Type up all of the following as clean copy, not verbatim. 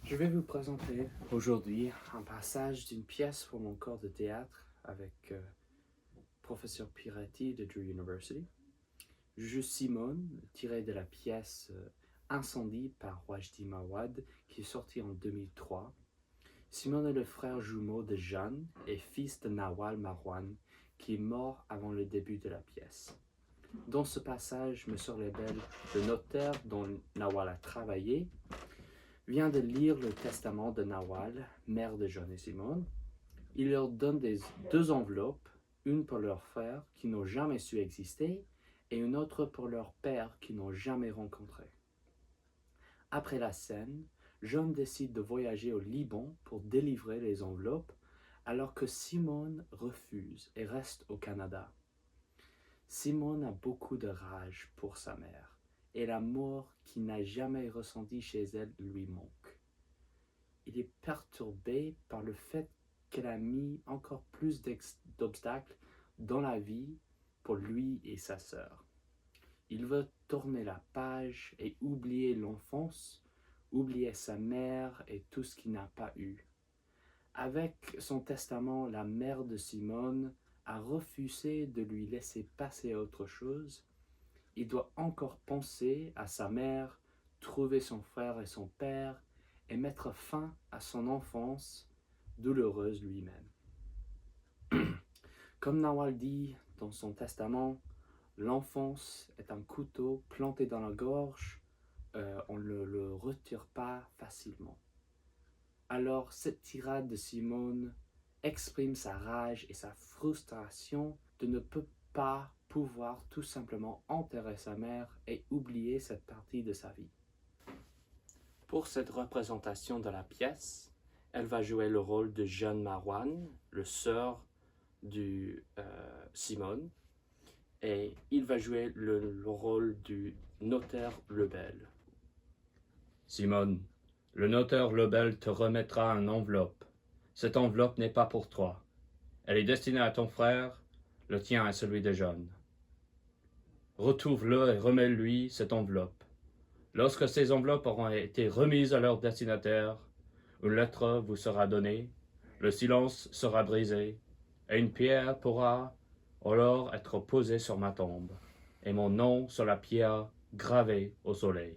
Je vais vous présenter aujourd'hui un passage d'une pièce pour mon cours de théâtre avec professeur Piretti de Drew University. Je joue Simone, tiré de la pièce Incendie par Wajdi Mawad, qui est sortie en 2003. Simone est le frère jumeau de Jeanne et fils de Nawal Marwan, qui est mort avant le début de la pièce. Dans ce passage, M. Lebel, le notaire dont Nawal a travaillé, vient de lire le testament de Nawal, mère de Jeanne et Simone. Il leur donne deux enveloppes, une pour leur frère qui n'ont jamais su exister et une autre pour leur père qui n'ont jamais rencontré. Après la scène, Jeanne décide de voyager au Liban pour délivrer les enveloppes, alors que Simone refuse et reste au Canada. Simone a beaucoup de rage pour sa mère, et l'amour qu'il n'a jamais ressenti chez elle lui manque. Il est perturbé par le fait qu'elle a mis encore plus d'obstacles dans la vie pour lui et sa sœur. Il veut tourner la page et oublier l'enfance, oublier sa mère et tout ce qu'il n'a pas eu. Avec son testament, la mère de Simone a refusé de lui laisser passer à autre chose. Il doit encore penser à sa mère, trouver son frère et son père et mettre fin à son enfance douloureuse lui-même. Comme Nawal dit dans son testament, l'enfance est un couteau planté dans la gorge, on ne le retire pas facilement. Alors cette tirade de Simone exprime sa rage et sa frustration de ne pas pouvoir tout simplement enterrer sa mère et oublier cette partie de sa vie. Pour cette représentation de la pièce, elle va jouer le rôle de Jeanne Marwan, le sœur de Simone, et il va jouer le rôle du notaire Lebel. Simone, le notaire Lebel te remettra une enveloppe. Cette enveloppe n'est pas pour toi. Elle est destinée à ton frère, le tien est celui de Jeanne. Retrouve-le et remets-lui cette enveloppe. Lorsque ces enveloppes auront été remises à leur destinataire, une lettre vous sera donnée, le silence sera brisé, et une pierre pourra alors être posée sur ma tombe, et mon nom sur la pierre gravé au soleil.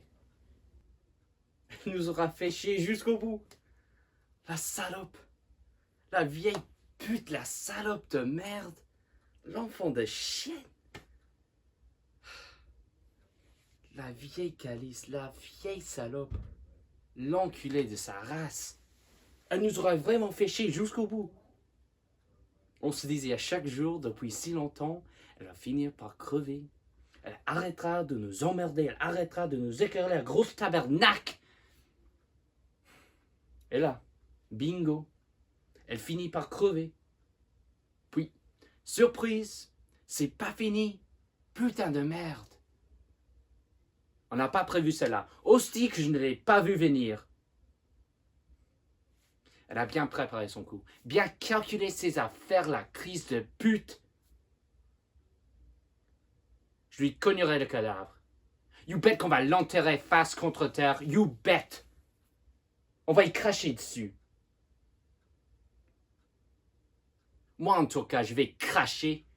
Elle nous aura fait chier jusqu'au bout. La salope. La vieille pute, la salope de merde. L'enfant de chienne. La vieille calice, la vieille salope. L'enculé de sa race. Elle nous aura vraiment fait chier jusqu'au bout. On se disait à chaque jour, depuis si longtemps, elle va finir par crever. Elle arrêtera de nous emmerder, elle arrêtera de nous éclairer la grosse tabernacle. Et là, bingo, elle finit par crever. Puis, surprise, c'est pas fini. Putain de merde. On n'a pas prévu celle-là. Hostie que je ne l'ai pas vu venir. Elle a bien préparé son coup, bien calculé ses affaires, la crise de pute. Je lui cognerai le cadavre. You bet qu'on va l'enterrer face contre terre. You bet. On va y cracher dessus. Moi, en tout cas, je vais cracher